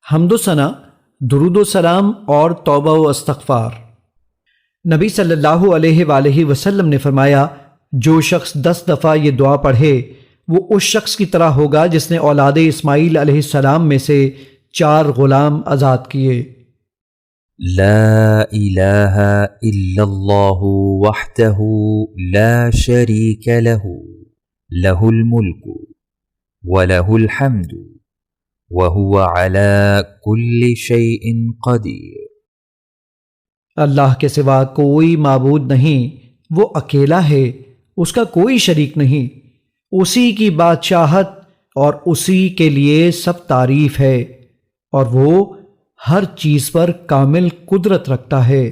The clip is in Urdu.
حمد و ثنا، درود و سلام اور توبہ و استغفار۔ نبی صلی اللہ علیہ وآلہ وسلم نے فرمایا، جو شخص 10 دفعہ یہ دعا پڑھے وہ اس شخص کی طرح ہوگا جس نے اولاد اسماعیل علیہ السلام میں سے 4 غلام آزاد کیے۔ لا الہ الا اللہ وحدہ لا شریک لہ لہ الملک ولہ الحمد وہو علی کل شیء قدیر۔ اللہ کے سوا کوئی معبود نہیں، وہ اکیلا ہے، اس کا کوئی شریک نہیں، اسی کی بادشاہت اور اسی کے لیے سب تعریف ہے، اور وہ ہر چیز پر کامل قدرت رکھتا ہے۔